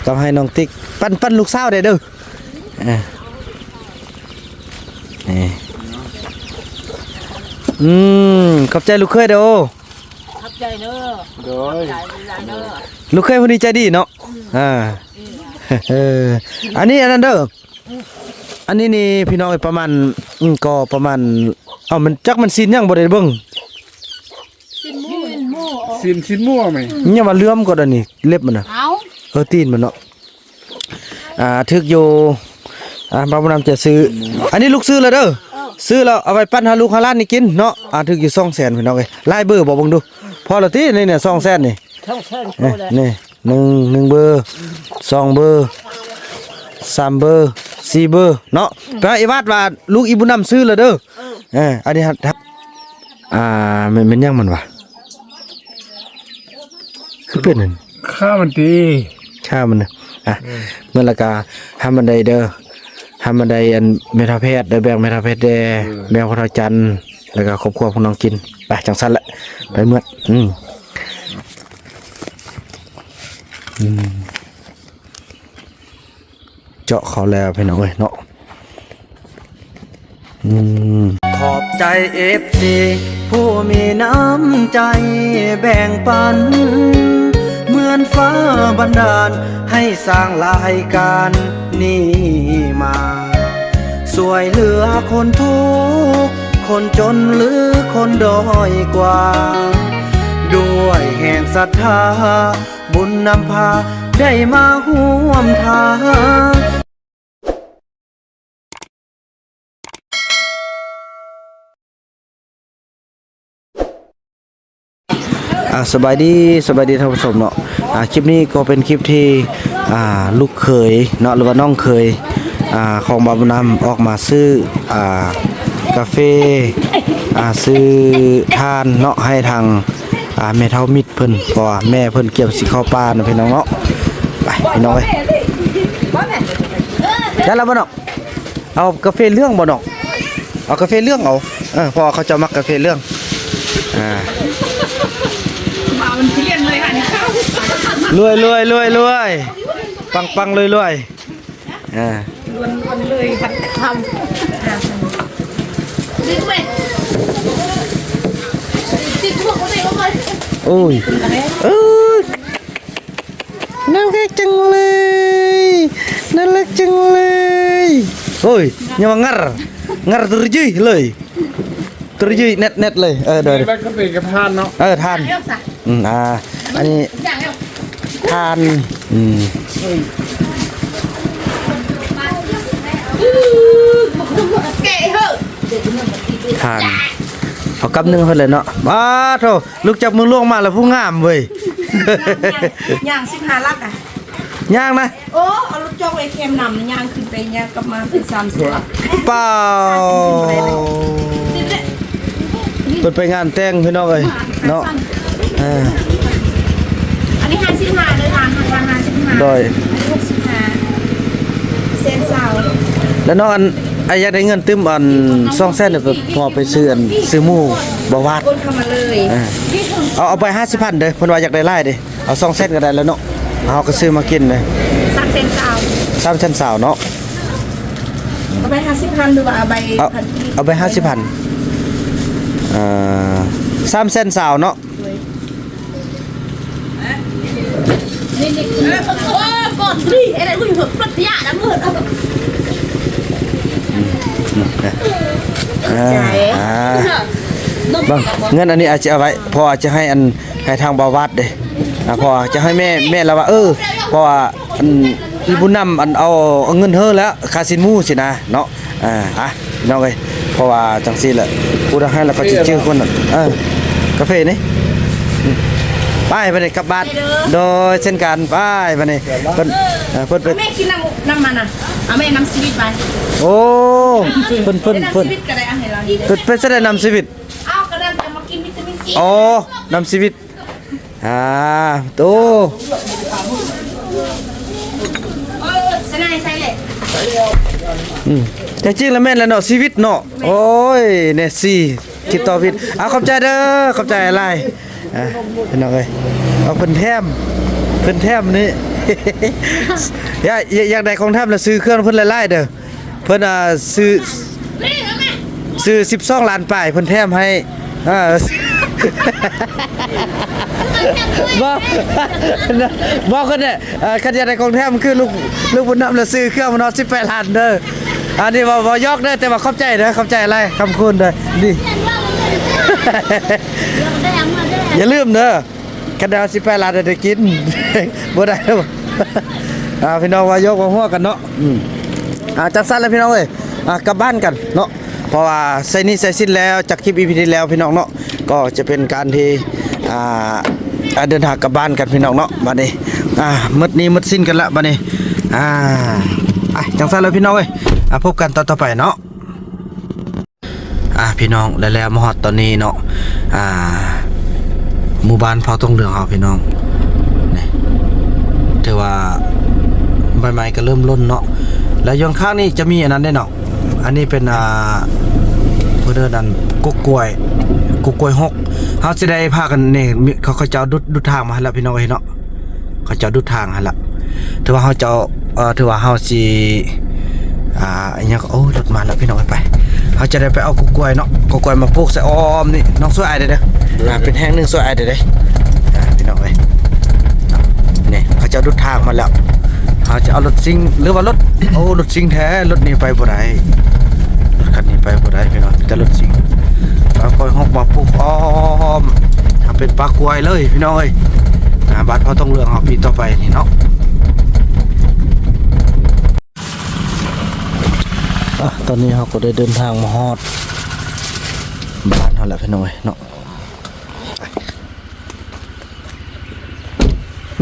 กับให้น้องติ๊กปั้นลูกสาวได้เด้อนี่ขอบใจลูกเคยเด้อขอบใจเด้อโดยลูกเคยคนนี้ใจดีเนาะอันนี้อันนั้นเด้ออันนี้นี่พี่น้องประมาณก็ประมาณมันจักมันซินยังบ่ได้เบิ่งซินมั่วไหมเนี่ยว่าเลื่อมก็อันนี้เล็บมันน่ะตีนมันเนาะทึกอยู่บ่าวบุญนำจะซื้ออันนี้ลูกซื้อแล้วเด้อซื้อแล้วเอาไปปั้นหาลูกหาหลานนี่กินเนาะทึกอยู่200,000พี่น้องเอ้ยลายเบอร์บ่เบิ่งดูพอแล้วตินี่เนี่ย200,000นี่นี่1เบอร์2เบอร์3เบอร์4เบอร์เนาะแปลว่าอีวาดว่าลูกอีบุญนำซื้อแล้วเด้ออันนี้ครับมันยังมันวะคือเป็นนั่นข้ามันดีข้ามันเมื่อละกาทำบันไดเด้อทำบันไดอันเมทาเพศได้แบ่งเมทาเพศแดแบ่งพระจันทร์แล้วก็ครอบครัวพวกน้องกินไปจังสั้นแหละไปเมื่อเจาะเขาแล้วพี่น้องเอ้ยเนาะขอบใจFCผู้มีน้ำใจแบ่งปันเหมือนฟ้าบันดาลให้สร้างรายการนี้มาสวยเหลือคนทุกข์คนจนหรือคนด้อยกว่าด้วยแห่งศรัทธาบุญนำพาได้มาร่วมทางสบายดีท่านผู้ชมเนาะคลิปนี้ก็เป็นคลิปที่ลูกเขยเนาะหรือว่าน้องเขยของบ่าวบุญนำออกมาซื้อกาแฟซื้อทานเนาะให้ทางแม่เฒ่ามิตรเพิ่นเพราะว่าแม่เพิ่นเก็บสิเข้าป่านะพี่น้องเนาะไปพี่น้องเอ้ยได้แล้วบ่เนาะเอากาแฟเรื่องบ่เนาะเอากาแฟเรื่องเอาเพราะเขาจะมักกาแฟเรื่องมันเพี้ยนเลยค่ะนี่เข้ารวยปังรวยล้วนเลยผัดคำดิ้นเว้ยดิ้นพวกเขาเด็กเลยโอ้ยน่ารักจังเลยโอ้ยยังงัดterjuiเลยterjui netเลยเดี๋ยวก็เป็นกระทานเนาะทานอันนี้ทานทานเอากำนึงเพิ่นเลยเนาะมาโธ่ลูกจับมือล่วงมาแล้วผู้งามเว้ยย่าง15ลักย่างนะโอ้เอาลูกจอกไอ้เค็มนำย่างขึ้นไปย่างกลับมาเป็น30ลักเปล่าเปิดไปงานแต่งพี่น้องเอ้ยเนาะอันนี้55เลยค่ะ55โดย65เซนซาวแล้วน้องอยากได้เงินตึ้มอัน200,000แล้วก็พอไปซื้อหมูบ่วาดโอนเข้ามาเลยเอาไป50,000เด้อเพิ่นว่าอยากได้หลายเด้เอา200,000ก็ได้แล้วเนาะเฮาก็ซื้อมากินเลย3เซนซาว3เซนซาวเนาะเอาไป50,000หรือว่าเอาไป50,0003เซนซาวเนาะนี่โอ้กดดิไอ้นั่นกูอยู่กับปรัชญานะมืดบังเงินอันนี้อาจจะเอาไว้พออาจจะให้ให้ทางบ่าววัดเด้พอจะให้แม่แล้วว่าเพราะว่าอีบุญนำเอาเงินเฮ้อแล้วคาสินมูสินะเนาะน้องเอ้ยเพราะว่าจังซี่แหละพูดให้แล้วก็สิชื่อคนนั้นกาแฟนี่ไปนี่กลับบ้านโดยเช่นกันไปนี่เพิ่นไปแม่กินน้ำมันแม่น้ำชีวิตไปโอ้เพิ่นชีวิตก็ได้ให้เราดีเพิ่นจะได้น้ำชีวิตก็ได้จะมากินวิตามินซีน้ำชีวิตโตสนายใส่เลยแต่จริงแล้วแม่นแล้วเนาะชีวิตเนาะโอ้ยเนซี่คิดต่อวิทย์ขอบใจเด้อขอบใจอะไรพี่น้องเอ้ยเอาเพิ่นแถม เพิ่นแถมนี่ อยากได้ของแถมแล้วซื้อเครื่องเพิ่นหลายๆเด้อเพิ่นซื้อ12ล้านป้ายเพิ่นแถมให้บอกกันเนี่ยคันอยากได้ของแถมคือลูกบุญนำแล้วซื้อเครื่องมันเอา18ล้านเด้ออันนี้บ่ยอกเด้อแต่ว่าขอบใจเด้อขอบใจอะไรคำคุณเด้อนี่ อย่าลืมเด้อคันดาว18ล้านได้กิน บ่ได้เด้อพี่น้องว่ายกหัวกันเนาะจังซั่นแล้วพี่น้องเอ้ยกลับบ้านกันเนาะเพราะว่าใส่นี่ใส่สิ้นแล้วจากคลิป EP ที่แล้วพี่น้องเนาะก็จะเป็นการที่เดินทางกลับบ้านกันพี่น้องเนาะบัดนี้มื้อนี้มื้อสิ้นกันละบัดนี้จังซั่นแล้วพี่น้องเอ้ยพบกันตอนต่อไปเนาะพี่น้องแล้วมาฮอดตอนนี้เนาะหมู่บ้านเผาตรงเหลืองเฮาพี่น้องนี่ถือว่าใบไม้ก็เริ่มร่นเนาะแล้วย่องข้างนี้จะมีอันนั้นได้เนาะอันนี้เป็นเพื่อเดินนั้นกุกกล้วยหกเฮาสิได้พากันนี่เขาจะเอาดุดทางมาให้แล้วพี่น้องเอ้ยเนาะเขาจะดุดทางให้ละถือว่าเฮาจะถือว่าเฮาสิอันนี้ก็โอ้รถมาแล้วพี่น้องไปเขาจะได้ไปเอากุกล้วยเนาะกุกล้วยมาปลูกใส่อ้อมนี่น้องสวยไอเด้อเป็นแห้งนึงสวยไอเด้อพี่น้องเอ้ยนี่เขาจะดุดทางมาแล้วเขาจะเอารถซิ่งหรือว่ารถรถซิ่งแท้รถนี้ไปบ่ได้รถคันนี้ไปบ่ได้พี่น้องแต่รถซิ่งเอากล้วยหกมาปลูกอ้อมทำเป็นปลากล้วยเลยพี่น้องเอ้ยบ้านเขาต้องเลือกเอาปีต่อไปนี่เนาะตอนนี้เราก็ได้เดินทางมาฮอดบ้านเขาแล้วพี่น้อยเนาะ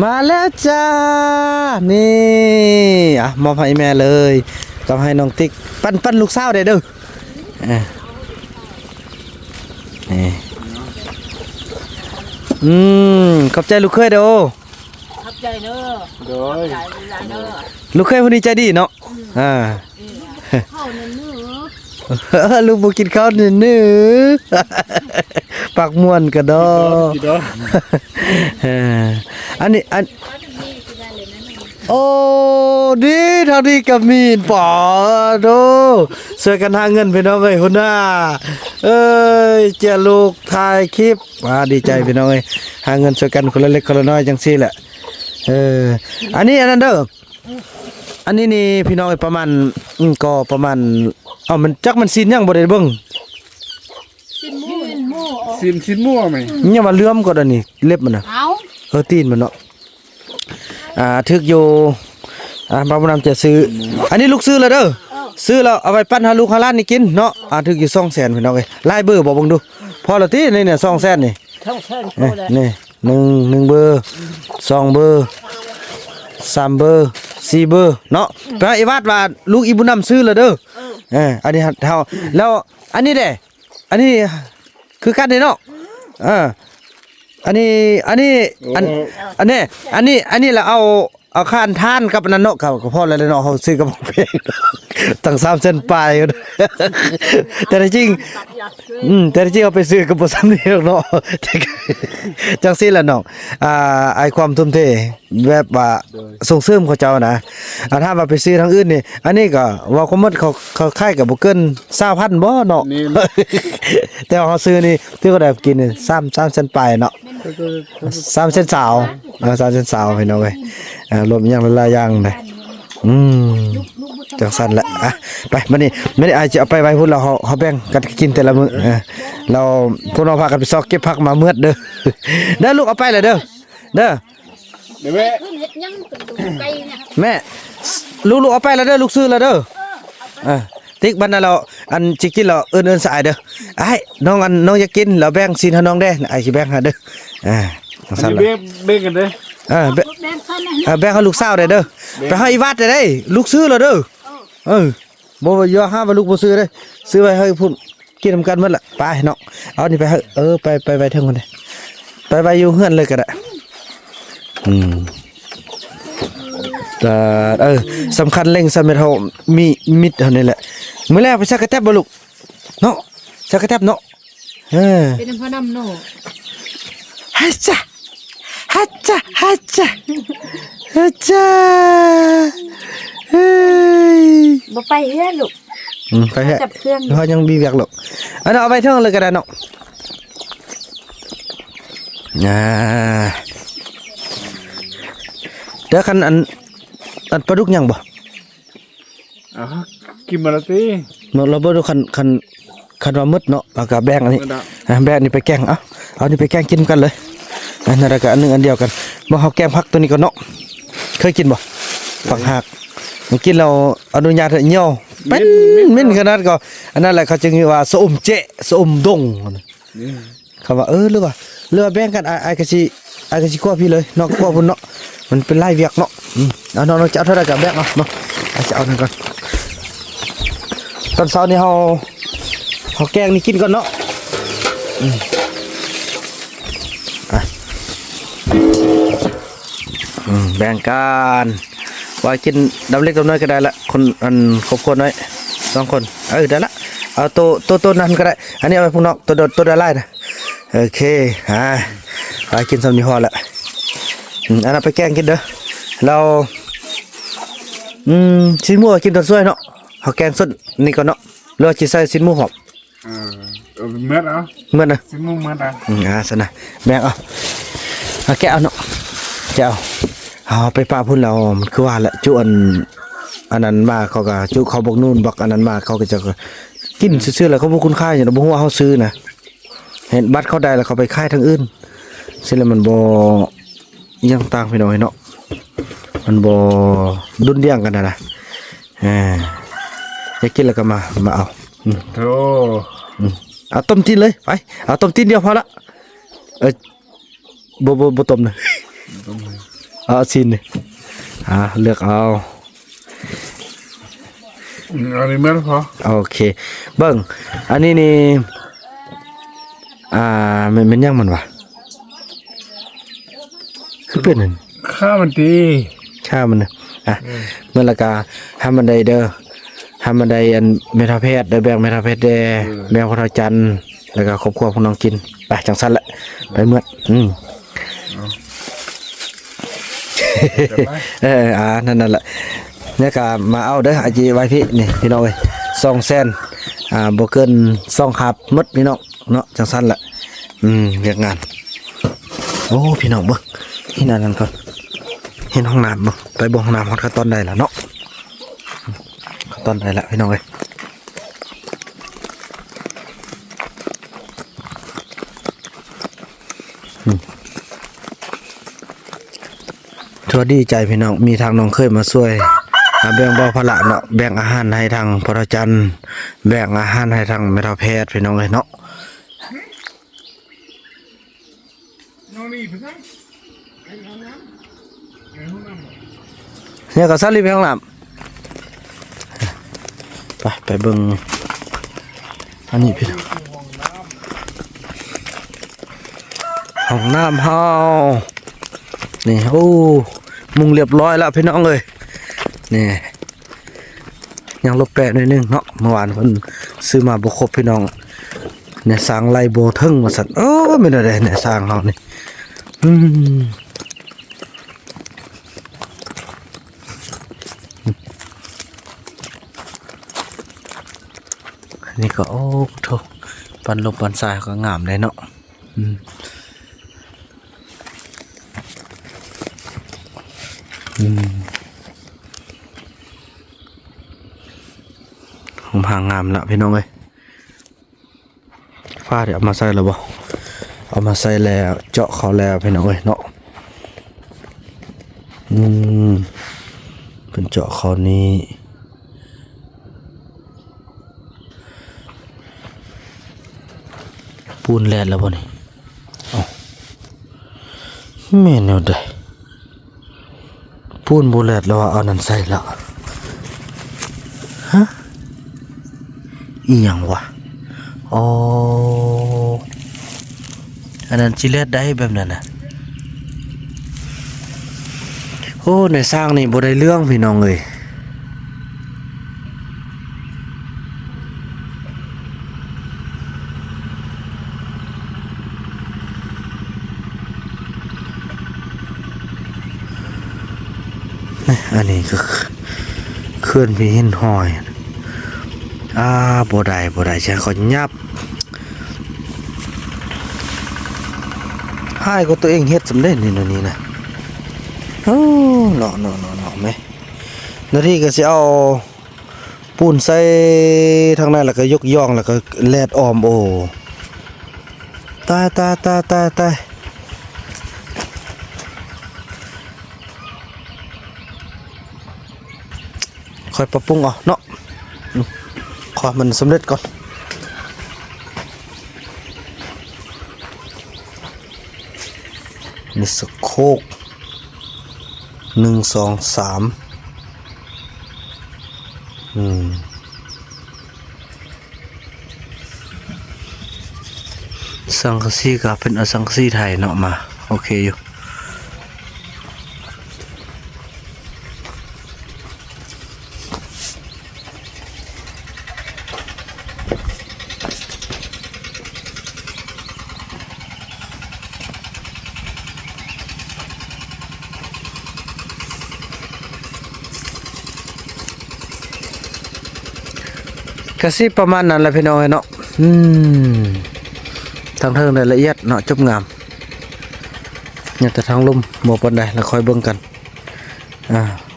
มาแล้วจ้านี่มอบให้แม่เลยก็ให้น้องติ๊กปั้นลูกสาวได้เด้อนี่ขอบใจลูกเคยเด้อขอบใจเด้อ โดย ลูกเคยคนนี้ใจดีเนาะข้าวเนื้อ ลูกบ่กินข้าวเนื้อปากม่วนกระดออันนี้โอ้ดีทางนี้ก็มีปอโดช่วยกันหาเงินพี่น้องเอ้ยหุ่นน่ะเอ้ยเจ้าลูกถ่ายคลิปดีใจพี่น้องเอ้ยหาเงินช่วยกันคนละเล็กคนละน้อยจังซี่แหละอันนี้อันนั้นเด้ออันนี้นี่พี่น้องประมาณก็ประมาณมันจักมันซีนยังบ่ได้เบิ่ง สินมั่วไหม ยังว่าเลื่อมก็อันนี้เล็บมันน่ะตีนมันเนาะทึกอยู่บ่าวบุญนำจะซื้ออันนี้ลูกซื้อแล้วเด้อซื้อแล้วเอาไปปั้นหาลูกหาหลานนี่กินเนาะทึกอยู่200,000พี่น้องเอ้ยลายเบอร์บ่เบิ่งดูพอแล้วตินี่เนี่ย200,000นี่นี่1เบอร์2เบอร์3เบอร์4เบอร์เนาะแต่อีวาดว่าลูกอีบุญนำซื้อแล้วเด้ออันนี้เฮาแล้วอันนี้เด้อันนี้คือกันเด้เนาะอันนี้แล้วเอาค่าทานกับนั้นเนาะก็พอแล้วเนาะเฮาซื้อกับเพลงตั้ง3เส้นปลายแต่จริงเอาไปซื้อกับบ่ซ้ํนี่เนาะจังซี่ล่ะน้องไอ้ความทุ่มเทแบบว่าส่งเสริมเขาเจ้านะถ้าว่าไปซื้อทางอื่นนี่อันนี้ก็ว่าก็หมดเขาขายก็บ่เกิน 20,000 บ่เนาะแต่เฮาซื้อนี่ที่ก็ได้กินนี่3เส้นปลายเนาะ3เส้นสาว3เส้นสาวพี่น้องเอ้ยรวมอย่างหลายอย่างเลยจังซั่นแหละไปมื้อนี้ไม่ได้อาจจะเอาไปไว้พุ่นเราเฮาแบ่งกันกินแต่ละมื้อเราพวกเราพากันไปซอกเก็บผักมาเมือดเด้อเด้อลูกเอาไปเลยเด้อเดี๋ยวแม่ แม่ลูกเอาไปแล้วเด้อลูกซื้อแล้วเด้อติ๊กบัดนั้นเราอันสิกินเราเอิ้นสายเด้อไอ้น้องอยากกินเราแบ่งสินให้น้องได้ไอ้สิแบ่งให้เด้อจังซั่นล่ะเบ่งกันเด้แบ่งให้ลูกสาวได้เด้อไปให้อีวาดได้ลูกซื้อแล้วเด้อบ่อย่าหาว่าลูกบ่ซื้อเด้ซื้อไว้ให้พุ่นกินนำกันหมดล่ะไปเนาะเอานี่ไปให้ไปไว้เทิงกันเด้ไปไว้อยู่เฮือนเลยก็ได้แต่สำคัญเร่งสำเร็จเฮามีมิดเท่านี้แหละมื้อแรกไปซักกระแทบบ่ลูกเนาะซักกระแทบเนาะเป็นพ่อน้ำเนาะฮัสซะ ฮัจจ้าฮัจจ้าฮัจจ้าเฮ้ย บ่ไปเฮือนลูก ไปเถอะ จับเครื่อง เพราะยังมีเวียกหรอกอันนั้นเอาไปเท่าเลยก็ได้เนาะเดี๋ยวคันอันปลาดุกยังบ่ อ่ะกินมาแล้วสิ เราบ่ดูคันว่ามืดเนาะปากกาแบ่งอันนี้แบ่งนี่ไปแกงเอานี่ไปแกงกินกันเลยอันนั้นก็อันนึงอันเดียวกันบ่เฮาแกงผักตัวนี้ก็เนาะเคยกินบ่ผักหักมันกินเราอนุญาตให้เหี่ยวเป็นมิ้นขนาดก็อันนั้นแหละเขาจึงว่าสะอมเจะสะอมดงเขาว่าหรือว่าแบ่งกันอ้ายก็สิกลัวพี่เลยเนาะกลัวพุ่นเนาะมันเป็นไล่เวียกเนาะเอาน้องจะเอาเท่าใดก็แบ่งเอาเนาะจะเอานั่นก่อนตอนเช้านี่เฮาแกงนี่กินก่อนเนาะแบ่งกันว่ากินดำเล็กดำน้อยก็ได้ละคนอันครบคนน้อย2คนได้ละเอาตัวนั้นก็ได้อันนี้เอาไปพวกนอกตัวได้ไล่นะโอเคไปกินซ้ำนี่พอละอันนั้นไปแกงกินเด้อเราชิ้นหมูกินตอนช่วยเนาะเฮาแกงสดนี่ก่อนเนาะแล้วสิใส่ชิ้นหมูหอมเมื่อเอา เมื่อนะ สิมุ่งเมื่อเอาสนะแบ่งเอาแกะเอาเนาะแกะเอาไปป้าพุ่นเรามันคือว่าแหละจุอันนั้นมาเขาก็จุเขาบอกนู่นบอกอันนั้นมาเขาก็จะกินซื่อๆแล้วเขาบ่คุณค่าอย่างบ่ฮู้ว่าเฮาซื้อนะเห็นบัตรเขาได้แล้วเขาไปขายทางอื่นซึ่งแล้วมันบ่ยังต่างพี่น้องเนาะมันบ่ดุนเดี่ยงกันนะอยากกินแล้วก็มาเอาโธ่เอาต้มตีนเลยไปเอาต้มตีนเดียวพอละบ่ต้มนะเอาซีนเลยเลือกเอาอันนี้เมื่อพอโอเคเบิ่งอันนี้นี่มันยังมันวะคือเป็นนั่นข้ามันดีข้ามันนะเมื่อละกาทำบันไดเด้อทำบันไดอันเมทาเพศได้แบ่งเมทาเพศได้แบ่งพระจันทร์แล้วก็ครอบครัวของน้องกินไปจังสั้นละไปเมื่อนั่นแหละเนี่ยก็มาเอาเด้ออาจีไว้พี่นี่พี่น้องเอ้ย200,000บ่เกิน2ขับหมดพี่น้องเนาะจังสั้นละเรียกงานโอ้พี่น้องเบิ่งที่นั่นก่อนเห็นห้องน้ำบ่ไปบ่ห้องน้ำฮอดขั้นตอนใดล่ะเนาะตอนไหนละพี่น้องเอ้ยทั่วดีใจพี่น้องมีทางน้องเคยมาช่วยแบ่งเบาภาระเนาะแบ่งอาหารให้ทางพระจันทร์แบ่งอาหารให้ทางแม่ทัพแพทย์พี่น้องเอ้ยเนาะเนี่ยก็ซัดรีบไปห้องน้ำไปเบิ่งอันนี้พี่น้องห้องน้ำเฮานี่โอ้มุงเรียบร้อยแล้วพี่น้องเลยนี่ยังลบแปะหน่อยนึงเนาะเมื่อวานเพิ่นซื้อมาบ่ครบพี่น้องเนี่ยสร้างไล่โบทึ่งว่าซั่นไม่ได้เนี่ยสร้างเฮานี่นี่ก็โอ้โถปันลมปันทรายก็งามเลยเนาะผมหางามละพี่น้องเอ้ยฟ้าเดี๋ยวเอามาใส่แล้วบ่เอามาใส่แล้วเจาะเขาแล้วพี่น้องเอ้ยเนาะเป็นเจาะเขานี้ปูนแลนแล้วบ่นี่แม่นเอาได้ปูนบ่แลนแล้วเอานั่นใส่แล้วฮะอีหยังวะอันนั้นสิแลนได้แบบนั้นน่ะโอ้ในสร้างนี่บ่ได้เรื่องพี่น้องเอ้ย ก็เคลื่อนไปหินหอยบ่ได้ใช่ขอยับให้ก็ตัวเองเฮ็ดสำเร็จนี่นะโอ้เนาะแม่นาทีก็สิเอาปูนใส่ทางนั้นแล้วก็ยกย่องแล้วก็แลดออมโอ้ตายค่อยปรับปรุงเอาเนาะขอมันสำเร็จก่อนนี่สโคก1 2 3สังกะสีก็เป็นสังกะสีไทยเนาะมาโอเคอยู่ก็สิประมาณนั้นแหละพี่น้องเนาะทางเทิงได้ละเอียดเนาะจบงามเนี่ยแต่ทางลุ่มบ่ปานใดแล้วค่อยเบิ่งกัน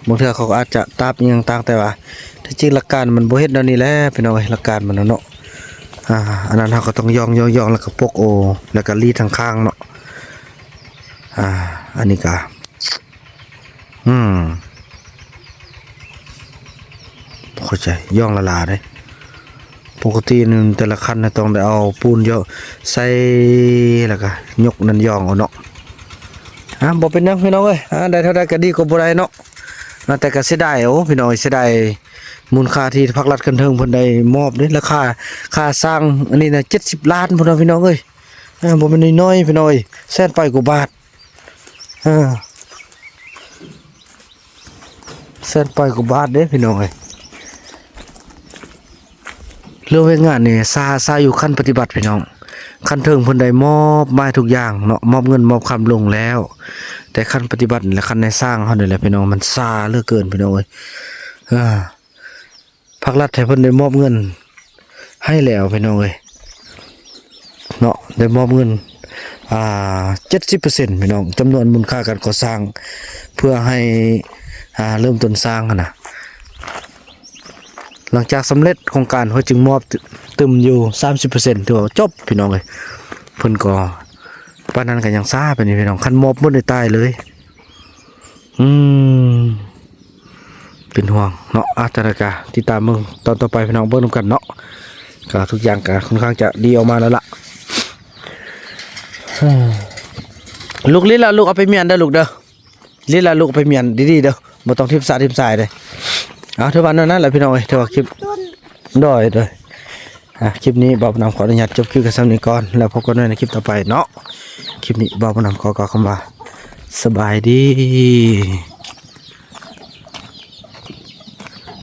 บางเทื่อเขาก็อาจจะตาบยังต่างแต่ว่าที่จริงหลักการมันบ่เฮ็ดแนวนี้แหละพี่น้องหลักการมันเนาะอันนั้นเราก็ต้องย่องแล้วก็ปกโอแล้วก็รีดทางข้างเนาะอันนี้ก็เข้าใจย่องละลาได้ปกตินึงแต่ละคันต้องได้เอาปูนเยอะใส่แล้วก็ยกนั่นย่องเอาเนาะบ่เป็นหยังพี่น้องเอ้ยได้เท่าใดก็ดีกว่าบ่ได้เนาะแต่ก็เสียดายพี่น้องเสียดายมูลค่าที่ภาครัฐคันเทิงเพิ่นได้มอบเด้ราคาค่าสร้างอันนี้น่ะ70 ล้านพุ่นพี่น้องเอ้ยบ่แม่นน้อยๆพี่น้องเอ้ยแสนไปกว่าบาทแสนไปกว่าบาทเด้พี่น้องเอ้ยเรื่องงานนี่ซาอยู่ขั้นปฏิบัติพี่น้องขั้นเทิงเพิ่นได้มอบหมายทุกอย่างเนาะมอบเงินมอบคำลงแล้วแต่ขั้นปฏิบัติและขั้นในสร้างเฮานี่แหละพี่น้องมันซาเหลือเกินพี่น้องเอ้ยภาครัฐให้เพิ่นได้มอบเงินให้แล้วพี่น้องเอ้ยเนาะได้มอบเงิน70%พี่น้องจำนวนมูลค่าการก่อสร้างเพื่อให้เริ่มต้นสร้างนะหลังจากสำเร็จโครงการเขาจึงมอบตึมอยู่ 30% ถือว่าจบพี่น้องเลยเพิ่นก็ปานนั้นก็ยังซ่าไปนี่พี่น้องคันมอบหมดได้ตายเลยเป็นห่วงเนาะอาจารย์กะติดตามมึงตอนต่อไปพี่น้องเบิ่งนำกันเนาะก็ทุกอย่างก็ค่อนข้างจะดีออกมาแล้วล่ะลูกลิล่ะลูกเอาไปเมียนเด้อลูกเด้อลิล่ะลูกเอาไปเมียนดีๆเด้อบ่ต้องทิ่มสายเด้เท่าวันนั้นแหละพี่น้องเอ้ยเท่าคลิปด้วยคลิปนี้บ่าวนำขออนุญาตจบคลิปกันสักนิดก่อนแล้วพบกันในคลิปต่อไปเนาะคลิปนี้บ่าวนำขอกล่าวคำว่าสบายดี